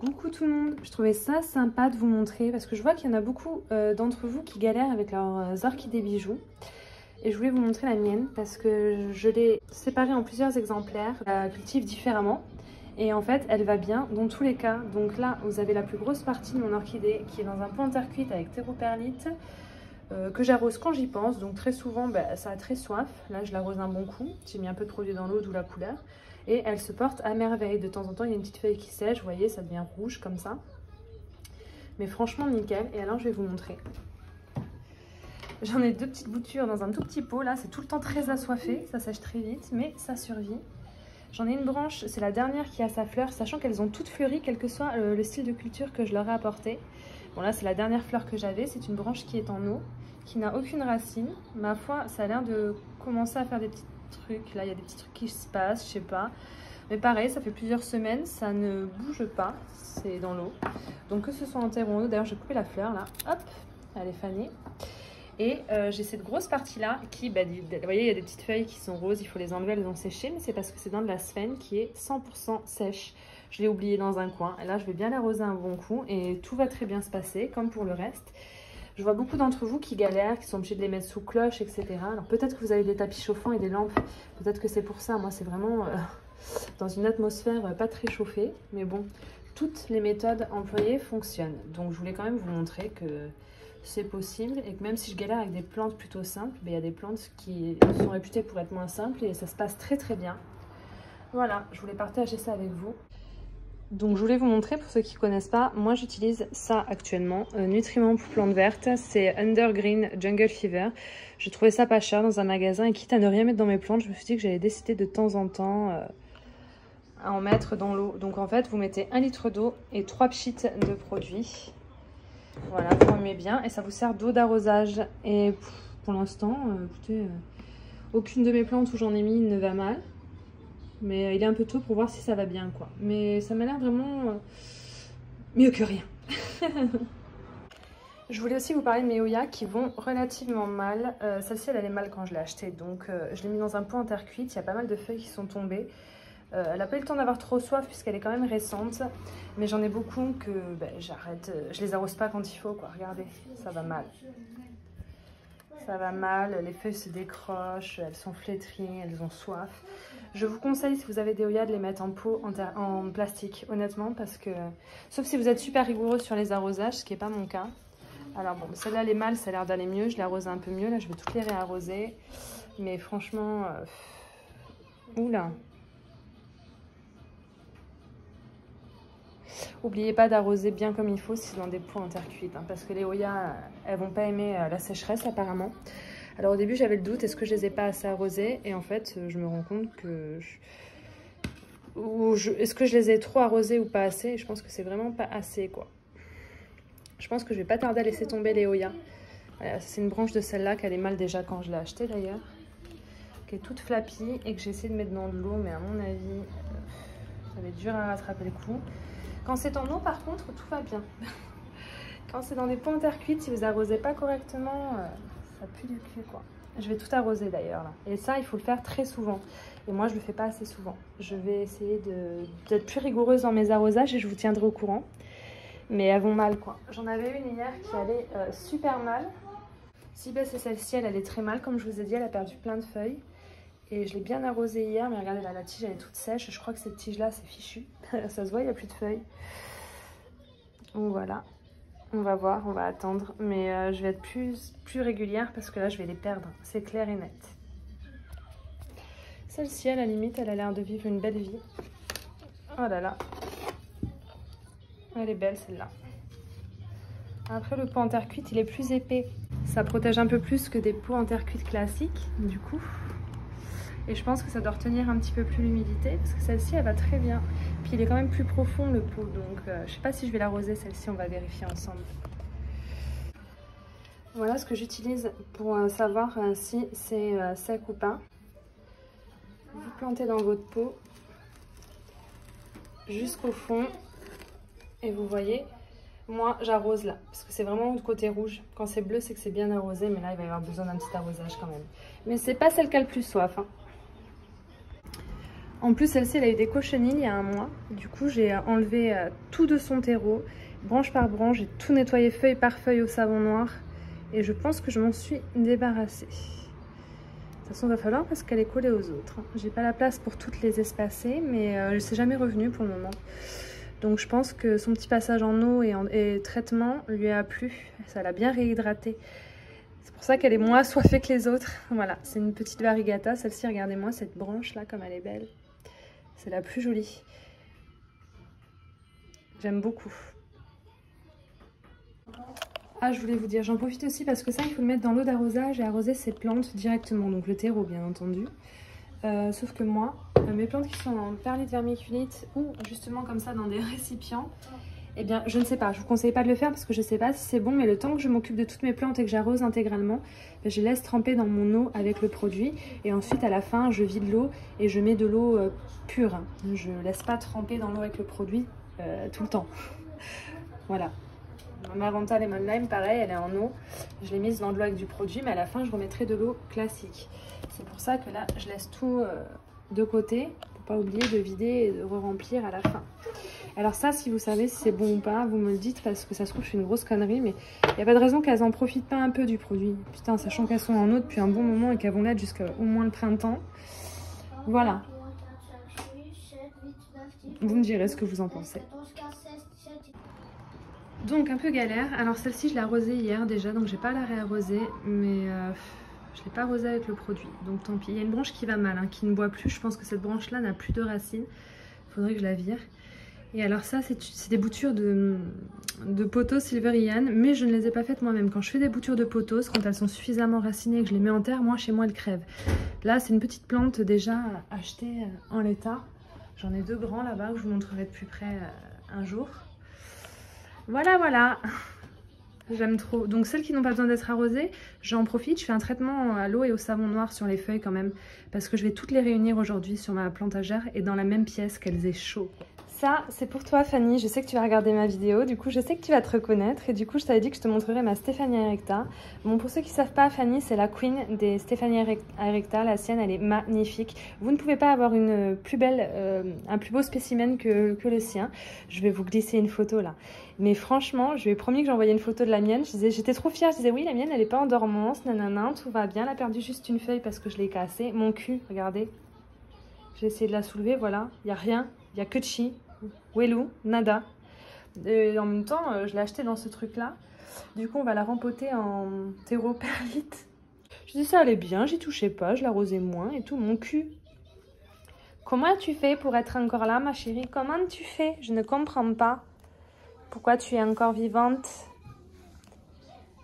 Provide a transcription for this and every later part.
Coucou tout le monde, je trouvais ça sympa de vous montrer parce que je vois qu'il y en a beaucoup d'entre vous qui galèrent avec leurs orchidées bijoux. Et je voulais vous montrer la mienne parce que je l'ai séparée en plusieurs exemplaires, je la cultive différemment. Et en fait, elle va bien dans tous les cas. Donc là, vous avez la plus grosse partie de mon orchidée qui est dans un pot en terre cuite avec théroperlite que j'arrose quand j'y pense. Donc très souvent, ça a très soif. Là, je l'arrose un bon coup. J'ai mis un peu de produit dans l'eau, d'où la couleur. Et elle se porte à merveille. De temps en temps, il y a une petite feuille qui sèche. Vous voyez, ça devient rouge comme ça. Mais franchement, nickel. Et alors, je vais vous montrer. J'en ai deux petites boutures dans un tout petit pot. Là, c'est tout le temps très assoiffé. Ça sèche très vite, mais ça survit. J'en ai une branche, c'est la dernière qui a sa fleur, sachant qu'elles ont toutes fleuri, quel que soit le style de culture que je leur ai apporté. Bon là, c'est la dernière fleur que j'avais, c'est une branche qui est en eau, qui n'a aucune racine. Ma foi, ça a l'air de commencer à faire des petits trucs. Là, il y a des petits trucs qui se passent, je sais pas. Mais pareil, ça fait plusieurs semaines, ça ne bouge pas, c'est dans l'eau. Donc que ce soit en terre ou en eau, d'ailleurs j'ai coupé la fleur là, hop, elle est fanée. Et j'ai cette grosse partie là qui, vous voyez, il y a des petites feuilles qui sont roses, il faut les enlever, elles ont séché, mais c'est parce que c'est dans de la sphène qui est 100% sèche. Je l'ai oublié dans un coin, et là je vais bien l'arroser un bon coup, et tout va très bien se passer, comme pour le reste. Je vois beaucoup d'entre vous qui galèrent, qui sont obligés de les mettre sous cloche, etc. Alors peut-être que vous avez des tapis chauffants et des lampes, peut-être que c'est pour ça, moi c'est vraiment dans une atmosphère pas très chauffée, mais bon, toutes les méthodes employées fonctionnent. Donc je voulais quand même vous montrer que c'est possible et que même si je galère avec des plantes plutôt simples, il y a des plantes qui sont réputées pour être moins simples et ça se passe très très bien. Voilà, je voulais partager ça avec vous. Donc je voulais vous montrer, pour ceux qui ne connaissent pas, moi j'utilise ça actuellement, Nutriments pour plantes vertes, c'est Undergreen Jungle Fever. J'ai trouvé ça pas cher dans un magasin et quitte à ne rien mettre dans mes plantes, je me suis dit que j'allais décider de temps en temps à en mettre dans l'eau. Donc en fait vous mettez 1 litre d'eau et 3 pchites de produit. Voilà, vous remuez bien et ça vous sert d'eau d'arrosage. Et pour l'instant, écoutez, aucune de mes plantes où j'en ai mis ne va mal. Mais il est un peu tôt pour voir si ça va bien, quoi. Mais ça m'a l'air vraiment mieux que rien. Je voulais aussi vous parler de mes Hoya qui vont relativement mal. Celle-ci, elle allait mal quand je l'ai achetée. Donc, je l'ai mis dans un pot en terre cuite. Il y a pas mal de feuilles qui sont tombées. Elle n'a pas eu le temps d'avoir trop soif puisqu'elle est quand même récente. Mais j'en ai beaucoup que j'arrête. Je les arrose pas quand il faut, quoi. Regardez, ça va mal. Ça va mal, les feuilles se décrochent, elles sont flétries, elles ont soif. Je vous conseille, si vous avez des Hoya, de les mettre en pot, en plastique, honnêtement, parce que... Sauf si vous êtes super rigoureux sur les arrosages, ce qui n'est pas mon cas. Alors bon, celle-là, elle est mal, ça a l'air d'aller mieux. Je l'ai arrosée un peu mieux, là, je vais toutes les réarroser. Mais franchement... Oula. N'oubliez pas d'arroser bien comme il faut si c'est dans des pots en terre cuite, hein, parce que les Hoya, elles vont pas aimer la sécheresse apparemment. Alors au début j'avais le doute, est-ce que je les ai pas assez arrosées? Et en fait je me rends compte que... Est-ce que je les ai trop arrosées ou pas assez? Je pense que c'est vraiment pas assez, quoi. Je pense que je vais pas tarder à laisser tomber les Hoya. Voilà, c'est une branche de celle-là qui allait mal déjà quand je l'ai achetée d'ailleurs. Qui est toute flappie et que j'ai essayé de mettre dans de l'eau, mais à mon avis ça va être dur à rattraper le coup. Quand c'est en eau, par contre, tout va bien. Quand c'est dans des pots en terre cuite, si vous arrosez pas correctement, ça pue du cul, quoi. Je vais tout arroser d'ailleurs là. Et ça, il faut le faire très souvent. Et moi, je le fais pas assez souvent. Je vais essayer d'être plus rigoureuse dans mes arrosages et je vous tiendrai au courant. Mais elles vont mal, quoi. J'en avais une hier qui allait super mal. Si c'est celle-ci, elle allait très mal. Comme je vous ai dit, elle a perdu plein de feuilles. Et je l'ai bien arrosée hier, mais regardez là, la tige elle est toute sèche. Je crois que cette tige là c'est fichu. Ça se voit, il n'y a plus de feuilles. Donc voilà, on va voir, on va attendre. Mais je vais être plus régulière parce que là je vais les perdre, c'est clair et net. Celle-ci à la limite, elle a l'air de vivre une belle vie. Oh là là, elle est belle celle-là. Après le pot en terre cuite, il est plus épais. Ça protège un peu plus que des pots en terre cuite classiques, du coup. Et je pense que ça doit retenir un petit peu plus l'humidité parce que celle-ci elle va très bien. Puis il est quand même plus profond le pot, donc je sais pas si je vais l'arroser celle-ci, on va vérifier ensemble. Voilà ce que j'utilise pour savoir si c'est sec ou pas. Vous plantez dans votre pot jusqu'au fond et vous voyez, moi j'arrose là parce que c'est vraiment du côté rouge. Quand c'est bleu c'est que c'est bien arrosé, mais là il va y avoir besoin d'un petit arrosage quand même. Mais c'est pas celle qui a le plus soif, hein. En plus, celle-ci, elle a eu des cochenilles il y a un mois. Du coup, j'ai enlevé tout de son terreau, branche par branche. J'ai tout nettoyé feuille par feuille au savon noir. Et je pense que je m'en suis débarrassée. De toute façon, il va falloir parce qu'elle est collée aux autres. J'ai pas la place pour toutes les espacer, mais je ne sais jamais revenue pour le moment. Donc je pense que son petit passage en eau et traitement lui a plu. Ça l'a bien réhydraté. C'est pour ça qu'elle est moins assoiffée que les autres. Voilà, c'est une petite variegata. Celle-ci, regardez-moi cette branche là, comme elle est belle. C'est la plus jolie. J'aime beaucoup. Ah, je voulais vous dire, j'en profite aussi parce que ça, il faut le mettre dans l'eau d'arrosage et arroser ses plantes directement. Donc le terreau, bien entendu. Sauf que moi, mes plantes qui sont en perlite vermiculite ou justement comme ça dans des récipients, eh bien je ne sais pas, je vous conseille pas de le faire parce que je sais pas si c'est bon, mais le temps que je m'occupe de toutes mes plantes et que j'arrose intégralement, je laisse tremper dans mon eau avec le produit et ensuite à la fin je vide l'eau et je mets de l'eau pure. Je laisse pas tremper dans l'eau avec le produit tout le temps. Voilà. Ma Vanta Lemon Lime, pareil, elle est en eau. Je l'ai mise dans de l'eau avec du produit, mais à la fin, je remettrai de l'eau classique. C'est pour ça que là, je laisse tout de côté, pour pas oublier de vider et de re-remplir à la fin. Alors ça, si vous savez si c'est bon ou pas, vous me le dites, parce que ça se trouve, je fais une grosse connerie, mais il n'y a pas de raison qu'elles en profitent pas un peu du produit. Putain, sachant qu'elles sont en eau depuis un bon moment et qu'elles vont l'être jusqu'au moins le printemps. Voilà. Vous me direz ce que vous en pensez. Donc un peu galère, alors celle-ci je l'ai arrosée hier déjà, donc j'ai pas à la réarroser, mais je l'ai pas arrosée avec le produit, donc tant pis. Il y a une branche qui va mal, hein, qui ne boit plus, je pense que cette branche là n'a plus de racines, il faudrait que je la vire. Et alors ça c'est des boutures de pothos Silverian, mais je ne les ai pas faites moi-même. Quand je fais des boutures de pothos, quand elles sont suffisamment racinées et que je les mets en terre, moi chez moi elles crèvent. Là c'est une petite plante déjà achetée en l'état, j'en ai deux grands là-bas que je vous montrerai de plus près un jour. Voilà, voilà, j'aime trop. Donc celles qui n'ont pas besoin d'être arrosées, j'en profite, je fais un traitement à l'eau et au savon noir sur les feuilles quand même, parce que je vais toutes les réunir aujourd'hui sur ma plantagère et dans la même pièce, qu'elles aient chaud. Ça, c'est pour toi Fanny, je sais que tu vas regarder ma vidéo, du coup je sais que tu vas te reconnaître et du coup je t'avais dit que je te montrerai ma Stéphania erecta. Bon, pour ceux qui ne savent pas, Fanny c'est la queen des Stéphania erecta, la sienne elle est magnifique. Vous ne pouvez pas avoir une plus belle, un plus beau spécimen que le sien. Je vais vous glisser une photo là. Mais franchement, je lui ai promis que j'envoyais une photo de la mienne. J'étais trop fière, je disais oui la mienne elle est pas en dormance, nanana, tout va bien. Elle a perdu juste une feuille parce que je l'ai cassée. Mon cul, regardez. J'ai essayé de la soulever, voilà, il n'y a rien, il n'y a que de chi. Wellou, nada. Et en même temps, je l'ai acheté dans ce truc-là. Du coup, on va la rempoter en terreau perlite. Je dis ça allait bien, j'y touchais pas, je l'arrosais moins et tout. Mon cul. Comment tu fais pour être encore là, ma chérie? Comment tu fais? Je ne comprends pas. Pourquoi tu es encore vivante?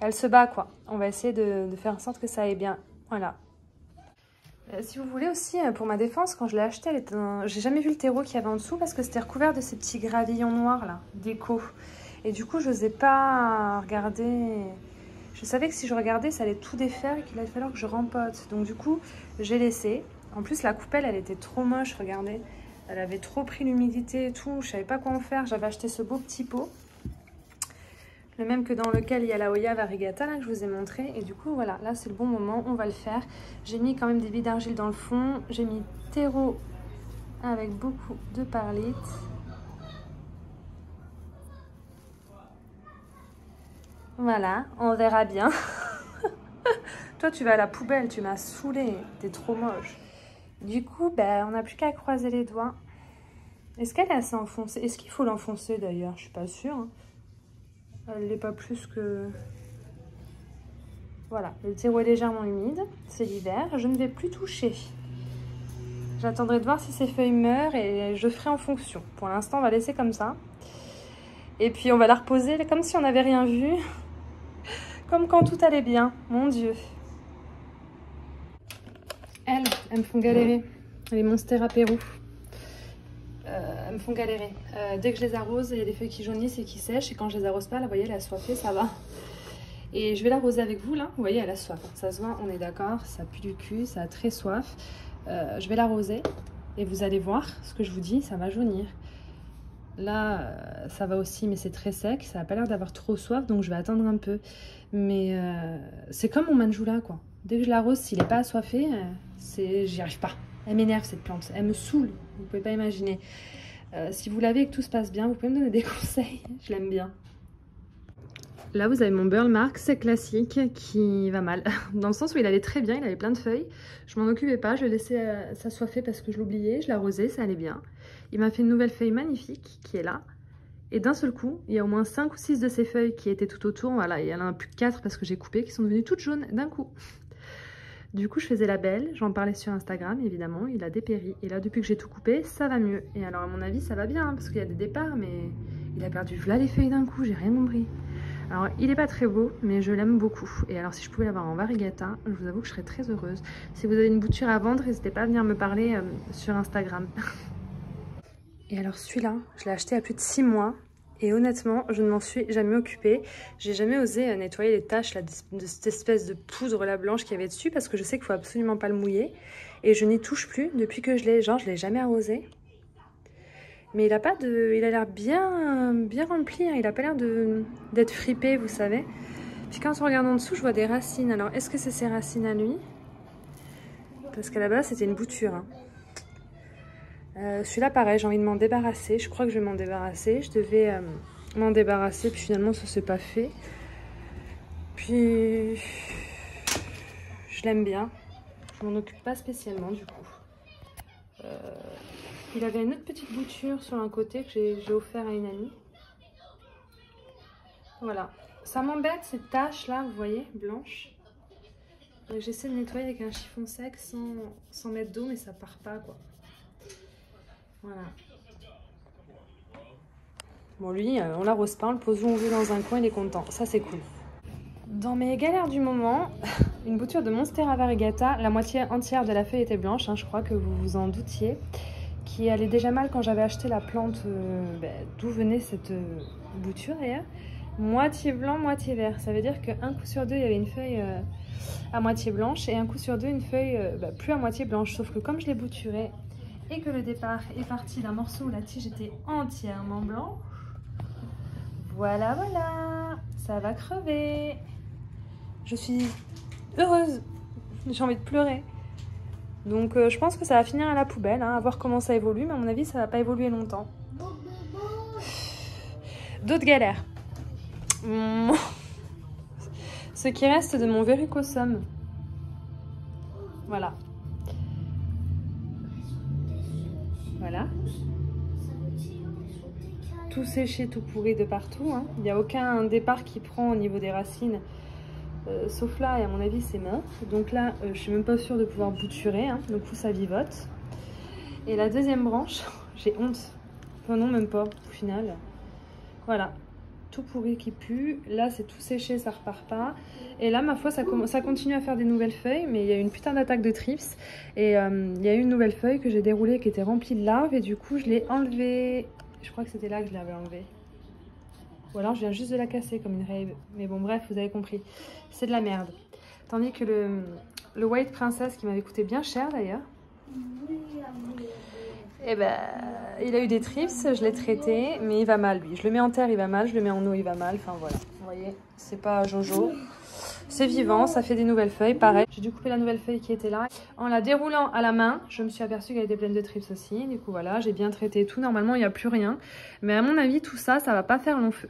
Elle se bat, quoi. On va essayer de faire en sorte que ça aille bien. Voilà. Si vous voulez aussi, pour ma défense, quand je l'ai acheté, j'ai jamais vu le terreau qu'il y avait en dessous parce que c'était recouvert de ces petits gravillons noirs là, déco. Et du coup, je n'osais pas regarder. Je savais que si je regardais, ça allait tout défaire et qu'il allait falloir que je rempote. Donc du coup, j'ai laissé. En plus, la coupelle, elle était trop moche, regardez. Elle avait trop pris l'humidité et tout. Je savais pas quoi en faire. J'avais acheté ce beau petit pot. Le même que dans lequel il y a la Hoya variegata là, que je vous ai montré. Et du coup, voilà, là c'est le bon moment, on va le faire. J'ai mis quand même des billes d'argile dans le fond. J'ai mis terreau avec beaucoup de perlite. Voilà, on verra bien. Toi, tu vas à la poubelle, tu m'as saoulée. T'es trop moche. Du coup, ben, on n'a plus qu'à croiser les doigts. Est-ce qu'elle est assez enfoncée? Est-ce qu'il faut l'enfoncer d'ailleurs? Je suis pas sûre. Hein. Elle n'est pas plus que... Voilà, le terreau est légèrement humide, c'est l'hiver. Je ne vais plus toucher. J'attendrai de voir si ces feuilles meurent et je ferai en fonction. Pour l'instant, on va laisser comme ça. Et puis, on va la reposer comme si on n'avait rien vu. Comme quand tout allait bien, mon Dieu. Elles me font galérer. Les Monstera Pérou. Elles me font galérer. Dès que je les arrose, il y a des feuilles qui jaunissent et qui sèchent. Et quand je les arrose pas, là, vous voyez, elle a soifé, ça va. Et je vais l'arroser avec vous, là. Vous voyez, elle a soif. Ça se voit, on est d'accord. Ça pue du cul, ça a très soif. Je vais l'arroser. Et vous allez voir ce que je vous dis, ça va jaunir. Là, ça va aussi, mais c'est très sec. Ça n'a pas l'air d'avoir trop soif, donc je vais attendre un peu. Mais c'est comme mon manjoula, quoi. Dès que je l'arrose, s'il n'est pas assoiffé, j'y arrive pas. Elle m'énerve cette plante, elle me saoule, vous pouvez pas imaginer. Si vous l'avez et que tout se passe bien, vous pouvez me donner des conseils, je l'aime bien. Là vous avez mon Burle Mark, c'est classique, qui va mal. Dans le sens où il allait très bien, il avait plein de feuilles. Je m'en occupais pas, je le laissais s'assoiffer parce que je l'oubliais, je l'arrosais, ça allait bien. Il m'a fait une nouvelle feuille magnifique qui est là. Et d'un seul coup, il y a au moins 5 ou 6 de ces feuilles qui étaient tout autour. Voilà, il y en a plus de 4 parce que j'ai coupé, qui sont devenues toutes jaunes d'un coup. Du coup, je faisais la belle, j'en parlais sur Instagram, évidemment, il a dépéri. Et là, depuis que j'ai tout coupé, ça va mieux. Et alors, à mon avis, ça va bien, hein, parce qu'il y a des départs, mais il a perdu là les feuilles d'un coup, j'ai rien compris. Alors, il n'est pas très beau, mais je l'aime beaucoup. Et alors, si je pouvais l'avoir en variegata, je vous avoue que je serais très heureuse. Si vous avez une bouture à vendre, n'hésitez pas à venir me parler sur Instagram. Et alors, celui-là, je l'ai acheté à plus de 6 mois. Et honnêtement, je ne m'en suis jamais occupée. J'ai jamais osé nettoyer les taches là, de cette espèce de poudre là blanche qu'il y avait dessus parce que je sais qu'il faut absolument pas le mouiller. Et je n'y touche plus depuis que je l'ai, genre je l'ai jamais arrosé. Mais il a pas de, il a l'air bien rempli. Hein. Il a pas l'air d'être fripé, vous savez. Puis quand on regarde en dessous, je vois des racines. Alors est-ce que c'est ses racines à lui? Parce qu'à la base c'était une bouture. Hein. Celui-là pareil, j'ai envie de m'en débarrasser, je crois que je vais m'en débarrasser, je devais m'en débarrasser puis finalement ça s'est pas fait. Puis je l'aime bien, je m'en occupe pas spécialement du coup. Il avait une autre petite bouture sur un côté que j'ai offert à une amie. Voilà, ça m'embête ces taches là, vous voyez, blanches. J'essaie de nettoyer avec un chiffon sec sans mettre d'eau mais ça part pas quoi. Voilà. Bon lui, on l'arrose pas, on le pose où on veut dans un coin, il est content. Ça c'est cool. Dans mes galères du moment, une bouture de Monstera variegata, la moitié entière de la feuille était blanche, hein, je crois que vous vous en doutiez, qui allait déjà mal quand j'avais acheté la plante, d'où venait cette bouture d'ailleurs. Moitié blanc, moitié vert. Ça veut dire qu'un coup sur deux, il y avait une feuille à moitié blanche et un coup sur deux, une feuille plus à moitié blanche. Sauf que comme je l'ai bouturée, et que le départ est parti d'un morceau où la tige était entièrement blanche. Voilà, voilà, ça va crever. Je suis heureuse, j'ai envie de pleurer. Donc je pense que ça va finir à la poubelle, hein, à voir comment ça évolue, mais à mon avis ça va pas évoluer longtemps. D'autres galères. Ce qui reste de mon verrucosum. Voilà. Voilà. Tout séché, tout pourri de partout. Hein. Il n'y a aucun départ qui prend au niveau des racines. Sauf là, et à mon avis, c'est mort. Donc là, je suis même pas sûre de pouvoir bouturer. Hein. Du coup, ça vivote. Et la deuxième branche, j'ai honte. Enfin non, même pas, au final. Voilà. Tout pourri qui pue. Là, c'est tout séché, ça repart pas. Et là, ma foi, ça continue à faire des nouvelles feuilles. Mais il y a eu une putain d'attaque de trips. Et il y a eu une nouvelle feuille que j'ai déroulée qui était remplie de larves. Et du coup, je l'ai enlevée. Je crois que c'était là que je l'avais enlevée. Ou alors, je viens juste de la casser comme une rave. Mais bon, bref, vous avez compris. C'est de la merde. Tandis que le White Princess, qui m'avait coûté bien cher d'ailleurs. Et ben, il a eu des trips, je l'ai traité, mais il va mal lui. Je le mets en terre, il va mal, je le mets en eau, il va mal. Enfin voilà, vous voyez, c'est pas Jojo. C'est vivant, ça fait des nouvelles feuilles, pareil. J'ai dû couper la nouvelle feuille qui était là. En la déroulant à la main, je me suis aperçue qu'elle était pleine de trips aussi. Du coup voilà, j'ai bien traité tout. Normalement, il n'y a plus rien. Mais à mon avis, tout ça, ça va pas faire long feu.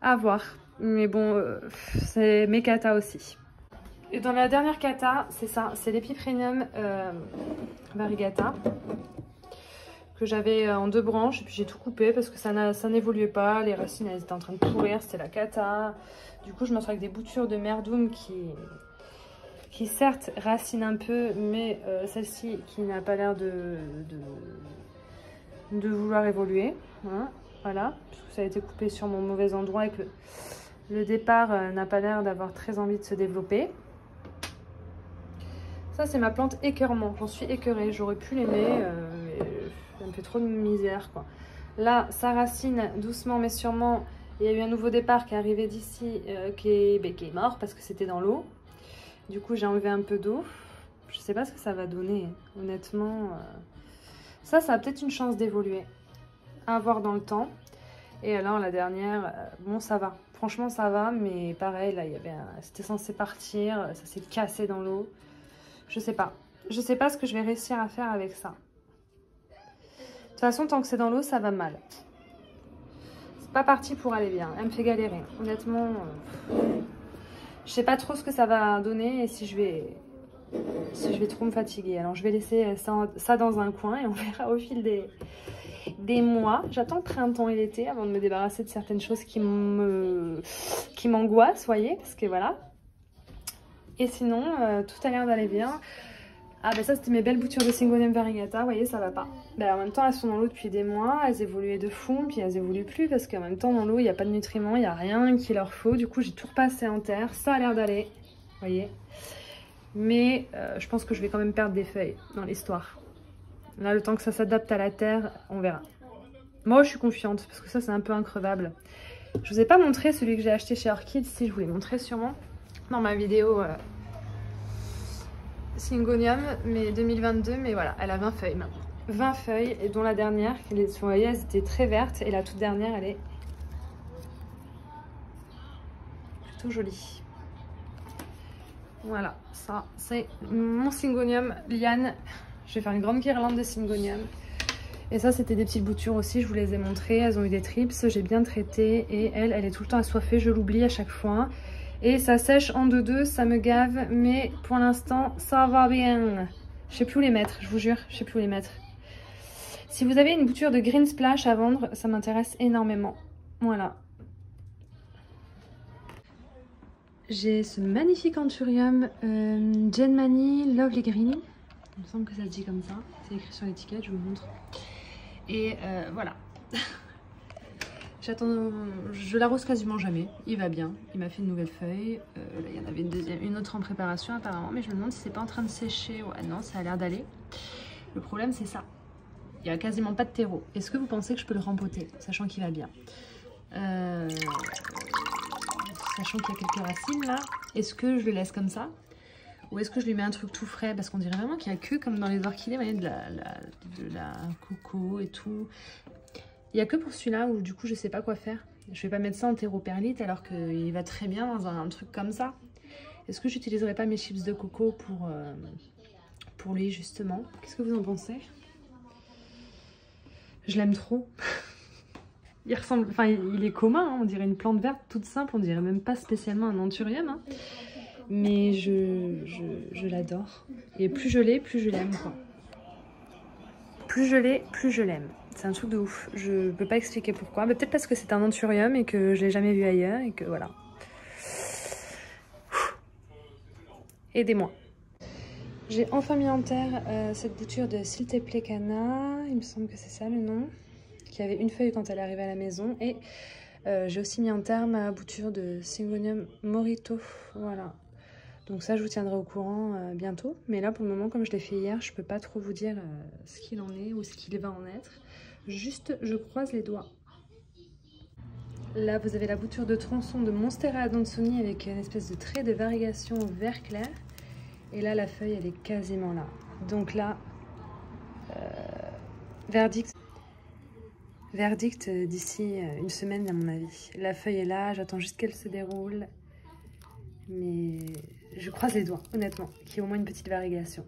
À voir. Mais bon, c'est mes katas aussi. Et dans la dernière kata, c'est ça, c'est l'Epiprenium variegata que j'avais en 2 branches et puis j'ai tout coupé parce que ça n'évoluait pas, les racines elles étaient en train de pourrir, c'était la kata. Du coup je me retrouve avec des boutures de merdoum qui certes racinent un peu, mais celle-ci qui n'a pas l'air de vouloir évoluer. Hein, voilà, puisque ça a été coupé sur mon mauvais endroit et que le départ n'a pas l'air d'avoir très envie de se développer. Ça, c'est ma plante écœurement. J'en suis écœurée. J'aurais pu l'aimer, mais ça me fait trop de misère, quoi. Là, ça racine doucement, mais sûrement. Il y a eu un nouveau départ qui est arrivé d'ici, qui est mort parce que c'était dans l'eau. Du coup, j'ai enlevé un peu d'eau. Je sais pas ce que ça va donner, honnêtement. Ça a peut-être une chance d'évoluer. À voir dans le temps. Et alors, la dernière, bon, ça va. Franchement, ça va, mais pareil, là, c'était censé partir. Ça s'est cassé dans l'eau. Je sais pas. Je sais pas ce que je vais réussir à faire avec ça. De toute façon, tant que c'est dans l'eau, ça va mal. C'est pas parti pour aller bien. Elle me fait galérer. Honnêtement, je sais pas trop ce que ça va donner et si je vais trop me fatiguer. Alors je vais laisser ça dans un coin et on verra au fil des mois. J'attends le printemps et l'été avant de me débarrasser de certaines choses qui m'angoissent, voyez, parce que voilà. Et sinon, tout a l'air d'aller bien. Ah bah ça c'était mes belles boutures de Syngonium variegata, vous voyez ça va pas. Bah, en même temps elles sont dans l'eau depuis des mois, elles évoluaient de fond, puis elles évoluent plus parce qu'en même temps dans l'eau il n'y a pas de nutriments, il n'y a rien qu'il leur faut. Du coup j'ai tout repassé en terre, ça a l'air d'aller, vous voyez. Mais je pense que je vais quand même perdre des feuilles dans l'histoire. Là le temps que ça s'adapte à la terre, on verra. Moi je suis confiante parce que ça c'est un peu increvable. Je vous ai pas montré celui que j'ai acheté chez Orchid, si je vous l'ai montré sûrement dans ma vidéo Syngonium, mais 2022, mais voilà, elle a 20 feuilles maintenant. 20 feuilles, et dont la dernière, vous voyez, elles étaient très vertes, et la toute dernière, elle est plutôt jolie. Voilà, ça, c'est mon Syngonium liane. Je vais faire une grande guirlande de Syngonium. Et ça, c'était des petites boutures aussi, je vous les ai montrées. Elles ont eu des trips, j'ai bien traité, et elle est tout le temps assoiffée, je l'oublie à chaque fois. Et ça sèche en 2-2, ça me gave, mais pour l'instant, ça va bien. Je sais plus où les mettre, je vous jure, je sais plus où les mettre. Si vous avez une bouture de Green Splash à vendre, ça m'intéresse énormément. Voilà. J'ai ce magnifique anthurium Genmani Lovely Green. Il me semble que ça se dit comme ça. C'est écrit sur l'étiquette, je vous montre. Et voilà. J'attends, je l'arrose quasiment jamais, il va bien, il m'a fait une nouvelle feuille, là il y en avait une autre en préparation apparemment, mais je me demande si c'est pas en train de sécher. Ouais non, ça a l'air d'aller. Le problème c'est ça, il y a quasiment pas de terreau. Est-ce que vous pensez que je peux le rempoter, sachant qu'il va bien, sachant qu'il y a quelques racines là, est-ce que je le laisse comme ça? Ou est-ce que je lui mets un truc tout frais? Parce qu'on dirait vraiment qu'il n'y a que, comme dans les orchidées, vous voyez, de la coco et tout. Il n'y a que pour celui-là où du coup je sais pas quoi faire. Je vais pas mettre ça en terreau-perlite alors qu'il va très bien dans un truc comme ça. Est-ce que j'utiliserai pas mes chips de coco pour lui justement? Qu'est-ce que vous en pensez? Je l'aime trop. Il ressemble, enfin il est commun, hein, on dirait une plante verte toute simple, on dirait même pas spécialement un anthurium. Hein. Mais je l'adore. Et plus je l'ai, plus je l'aime quoi. Plus je l'ai, plus je l'aime. C'est un truc de ouf. Je peux pas expliquer pourquoi. Peut-être parce que c'est un anthurium et que je l'ai jamais vu ailleurs et que voilà. Aidez-moi. J'ai enfin mis en terre cette bouture de Silte Plecana. Il me semble que c'est ça le nom. Qui avait une feuille quand elle est arrivée à la maison. Et j'ai aussi mis en terre ma bouture de Syngonium Morito. Voilà. Donc ça, je vous tiendrai au courant bientôt. Mais là, pour le moment, comme je l'ai fait hier, je peux pas trop vous dire ce qu'il en est ou ce qu'il va en être. Juste, je croise les doigts. Là, vous avez la bouture de tronçon de Monstera Adansonii avec une espèce de trait de variegation vert clair. Et là, la feuille, elle est quasiment là. Donc là, verdict d'ici une semaine, à mon avis. La feuille est là, j'attends juste qu'elle se déroule. Mais je croise les doigts, honnêtement, qu'il y ait au moins une petite variegation.